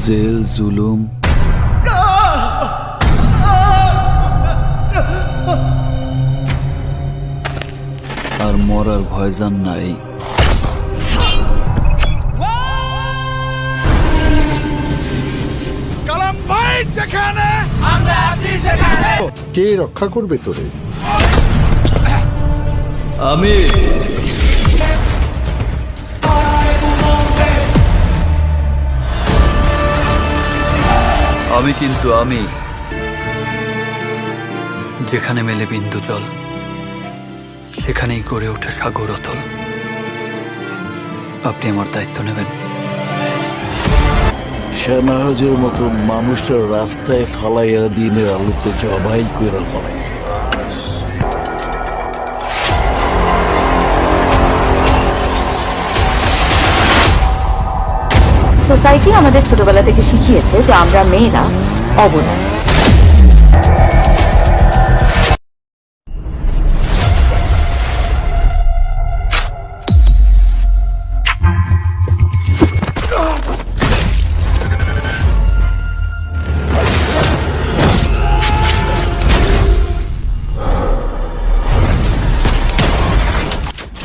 Jail জুলুম আর মরার ভয়জান নাই। কে রক্ষা করবে তোরে? আমি কিন্তু আমি যেখানে মেলে বিন্দু জল সেখানেই গড়ে ওঠে সাগর অতল। আপনি আমার দায়িত্ব নেবেন। শাহনাহাজের মতো মানুষের রাস্তায় ফালাইয়া দিনের আলোতে জবাই করে ফলাইছে। সোসাইটি আমাদের ছোটবেলা থেকে শিখিয়েছে যে আমরা মেয়েরা অবলা।